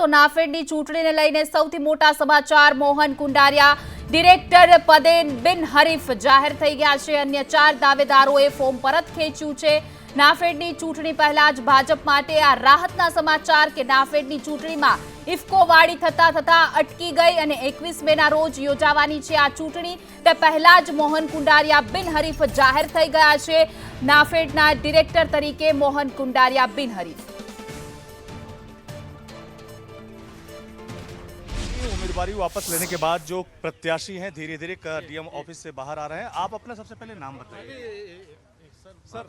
તો નાફેડની ચૂંટણીને લઈને સૌથી મોટા સમાચાર મોહન કુંડારિયા ડિરેક્ટર પદે બિનહરીફ જાહેર થઈ ગયા છે। અન્ય 4 દાવેદારોએ ફોર્મ પરત ખેંચ્યું છે। નાફેડની ચૂંટણી પહેલા જ ભાજપ માટે આ રાહતના સમાચાર કે નાફેડની ચૂંટણીમાં ઇફકો વાડી થતા અટકી ગઈ અને 21 મેના રોજ યોજાવાની છે આ ચૂંટણી। તે પહેલા જ મોહન કુંડારિયા બિનહરીફ જાહેર થઈ ગયા છે। નાફેડના ડિરેક્ટર તરીકે મોહન કુંડારિયા બિનહરીફ। उम्मीदवारी वापस लेने के बाद जो प्रत्याशी हैं धीरे धीरे डीएम ऑफिस से बाहर आ रहे हैं। आप अपना सबसे पहले नाम बताइए सर।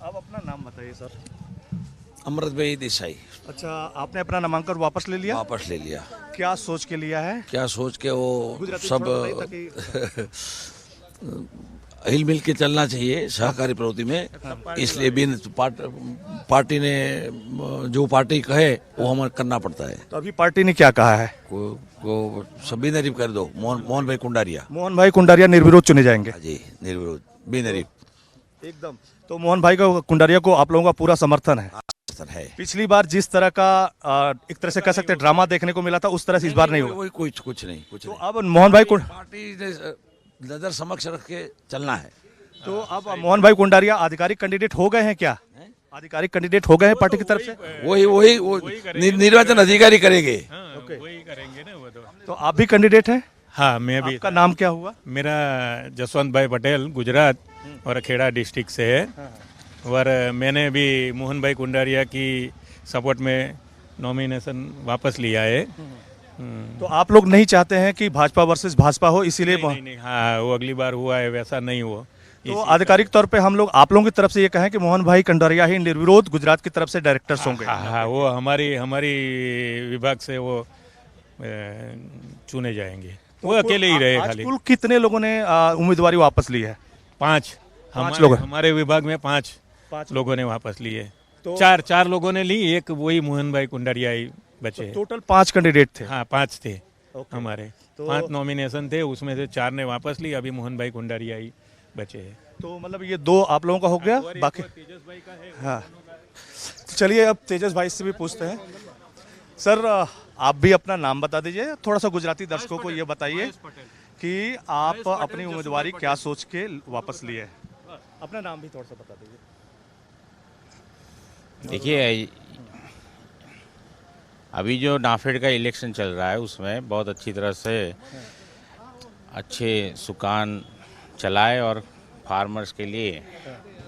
आप अपना नाम बताइए सर। अमृत भाई देसाई। अच्छा, आपने अपना नामांकन वापस ले लिया? वापस ले लिया। क्या सोच के लिया है? क्या सोच के वो सब ताकि हिल मिल के चलना चाहिए सहकारी प्रवृत्ति में, इसलिए भी पार्टी ने जो पार्टी कहे वो हमें करना पड़ता है। तो अभी पार्टी ने क्या कहा है? को सभी नरीफ कर दो। मोहन भाई कुंडारिया। मोहन भाई कुंडारिया निर्विरोध चुने जाएंगे? जी निर्विरोध बेनरीफ एकदम। तो मोहन भाई को कुंडारिया को आप लोगों का पूरा समर्थन है? पिछली बार जिस तरह का एक तरह से कह सकते हैं ड्रामा देखने को मिला था, उस तरह से इस बार नहीं हुआ? कुछ नहीं। तो अब मोहन भाई पार्टी ने नजर समक्ष रख के चलना है। तो अब मोहन भाई कुंडारिया आधिकारिक कैंडिडेट हो गए हैं क्या? आधिकारिक कैंडिडेट हो गए हैं पार्टी की तरफ से? वही निर्वाचन अधिकारी करेंगे। वही करेंगे ना वो तो आप भी कैंडिडेट हैं? हाँ, मैं भी। आपका नाम क्या हुआ? मेरा जसवंत भाई पटेल गुजरात और खेड़ा डिस्ट्रिक्ट से है। और मैंने भी मोहन भाई कुंडारिया की सपोर्ट में नॉमिनेशन वापस लिया है। तो आप लोग नहीं चाहते हैं कि भाजपा वर्सेस भाजपा हो, इसीलिए नहीं, हाँ, वो अगली बार हुआ है वैसा नहीं हुआ। तो आधिकारिक तौर पे हम लोग आप लोगों की तरफ से ये कहें कि मोहन भाई कुंडारिया ही निर्विरोध गुजरात की तरफ से डायरेक्टर्स होंगे? हाँ, वो हमारी विभाग से वो चुने जाएंगे। वो अकेले ही रहे खाली। कुल कितने लोगों ने उम्मीदवारी वापस ली है? 5 लोग। हमारे विभाग में 5 लोगों ने वापस लिए। तो 4 लोगों ने ली, एक वही मोहन भाई कुंडारिया ही बचे। तो टोटल 5 कैंडिडेट थे? हाँ, 5 थे हमारे। 5 नॉमिनेशन थे, उसमें से 4 ने वापस ली, अभी मोहन भाई कुंडारिया ही बचे हैं। तो मतलब ये 2 आप लोगों का हो गया, बाकी तेजस भाई का है। हाँ, तो चलिए अब तेजस भाई से भी पूछते हैं। सर, आप भी अपना नाम बता दीजिए, थोड़ा सा गुजराती दर्शकों को ये बताइए कि आप अपनी उम्मीदवारी क्या सोच के वापस लिए? अपना नाम भी थोड़ा सा बता दीजिए। देखिए, अभी जो नाफेड का इलेक्शन चल रहा है उसमें बहुत अच्छी तरह से अच्छे सुकान चलाए और फार्मर्स के लिए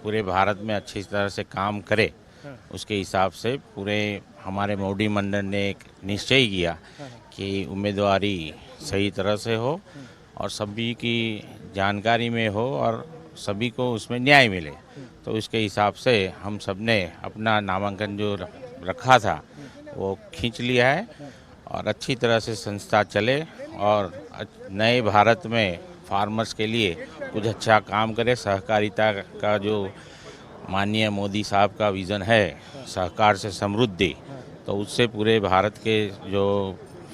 पूरे भारत में अच्छी तरह से काम करे, उसके हिसाब से पूरे हमारे मोदी मंडल ने एक निश्चय किया कि उम्मीदवारी सही तरह से हो और सभी की जानकारी में हो और सभी को उसमें न्याय मिले। तो इसके हिसाब से हम सब ने अपना नामांकन जो रखा था वो खींच लिया है और अच्छी तरह से संस्था चले और नए भारत में फार्मर्स के लिए कुछ अच्छा काम करे। सहकारिता का जो माननीय मोदी साहब का विज़न है, सहकार से समृद्धि, तो उससे पूरे भारत के जो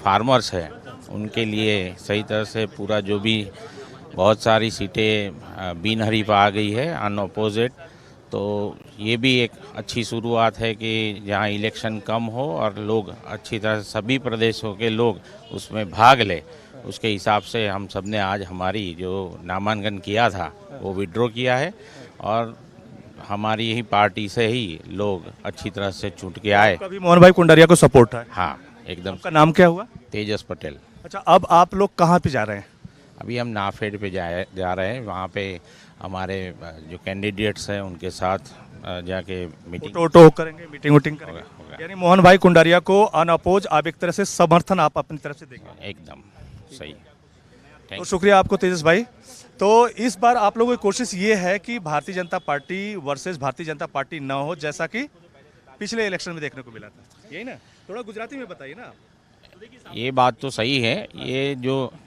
फार्मर्स हैं उनके लिए सही तरह से पूरा जो भी बहुत सारी सीटें बिनहरीफ आ गई है अनअपोजिट, तो ये भी एक अच्छी शुरुआत है कि जहाँ इलेक्शन कम हो और लोग अच्छी तरह से सभी प्रदेशों के लोग उसमें भाग ले। उसके हिसाब से हम सब ने आज हमारी जो नामांकन किया था वो विड्रॉ किया है और हमारी ही पार्टी से ही लोग अच्छी तरह से चुन के आए। कभी मोहन भाई कुंडारिया को सपोर्ट है? हाँ, एकदम। आपका नाम क्या हुआ? तेजस पटेल। अच्छा, अब आप लोग कहाँ पे जा रहे हैं? अभी हम नाफेड पे जा रहे हैं। वहाँ पे हमारे जो कैंडिडेट्स हैं उनके साथ जाके मीटिंग करेंगे, मीटिंग करेंगे। यानी मोहन भाई कुंडारिया को अनअपोज आप एक तरह से समर्थन आप अपनी तरफ से देंगे? एकदम सही। तो शुक्रिया आपको तेजस भाई। तो इस बार आप लोगों की कोशिश ये है कि Bharatiya Janata party versus Bharatiya Janata party न हो, जैसा कि पिछले इलेक्शन में देखने को मिला था, यही ना? थोड़ा गुजराती में बताइए ना। ये बात तो सही है। ये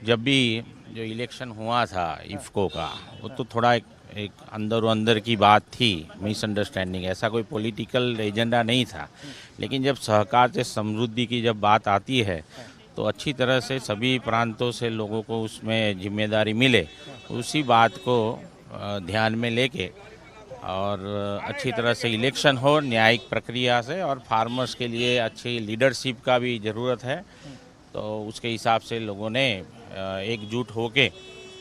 जब भी जो इलेक्शन हुआ था इफ्को का, वो तो थोड़ा एक अंदर की बात थी, मिसअंडरस्टैंडिंग, ऐसा कोई पॉलिटिकल एजेंडा नहीं था। लेकिन जब सहकार से समृद्धि की जब बात आती है तो अच्छी तरह से सभी प्रांतों से लोगों को उसमें जिम्मेदारी मिले, उसी बात को ध्यान में लेके और अच्छी तरह से इलेक्शन हो न्यायिक प्रक्रिया से, और फार्मर्स के लिए अच्छी लीडरशिप का भी ज़रूरत है। तो उसके हिसाब से लोगों ने एकजुट होके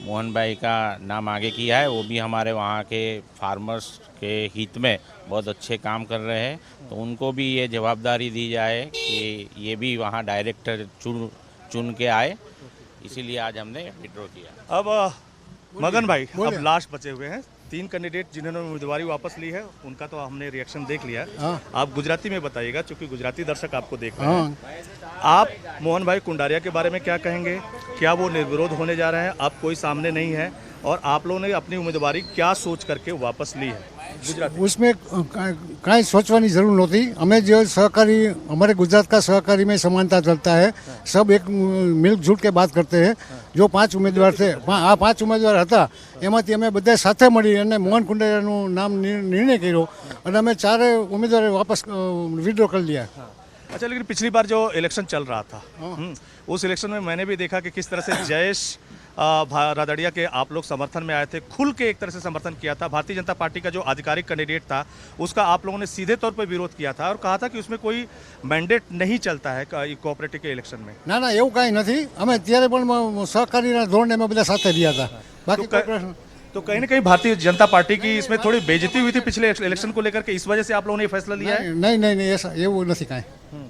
मोहन भाई का नाम आगे किया है। वो भी हमारे वहाँ के फार्मर्स के हित में बहुत अच्छे काम कर रहे हैं, तो उनको भी ये जवाबदारी दी जाए कि ये भी वहाँ डायरेक्टर चुन के आए, इसीलिए आज हमने विड्रॉ किया। अब मगन भाई अब लास्ट बचे हुए हैं 3 कैंडिडेट जिन्होंने उम्मीदवारी वापस ली है, उनका तो हमने रिएक्शन देख लिया। आप गुजराती में बताइएगा क्योंकि गुजराती दर्शक आपको देख रहे हैं। आप मोहन भाई कुंडारिया के बारे में क्या कहेंगे? क्या वो निर्विरोध होने जा रहे हैं? अब कोई सामने नहीं है और आप लोगों ने अपनी उम्मीदवारी क्या सोच करके वापस ली है? उसमें कांई सोचवानी जरूर नहोती। हमें जो सहकारी, हमारे गुजरात का सहकारी में समानता चलता है, सब एक मिलजुल के बात करते हैं। जो 5 उम्मीदवार थे, आ 5 उम्मीदवार હતા એમાંથી અમે બધા સાથે મળી અને મોહન કુંડારિયાનું નામ નિર્ણય કર્યો અને અમે 4 ઉમેદવારે વાપસ વિડ્રો કરી लिया। अच्छा, लेकिन पिछली बार जो इलेक्शन चल रहा था उस इलेक्शन में मैंने भी देखा कि किस तरह से जयेश रादड़िया के आप लोग समर्थन में आए थे, खुल के एक तरह से समर्थन किया था। भारतीय जनता पार्टी का जो आधिकारिक कैंडिडेट था उसका आप लोगों ने सीधे तौर पर विरोध किया था और कहा था कि उसमें कोई मैंडेट नहीं चलता है कोऑपरेटिव के इलेक्शन में। ના ના એવું કાંઈ નથી। અમે ત્યારે પણ સહકારીના ધોરણે અમે બધા સાથે રહ્યા હતા। બાકી કોઈ પ્રશ્ન तो कहीं ना कहीं भारतीय जनता पार्टी की इसमें थोड़ी बेइज्जती हुई थी पिछले इलेक्शन को लेकर के, इस वजह से आप लोगों ने ये फैसला लिया है? नहीं नहीं नहीं ऐसा એવું નથી કાંઈ।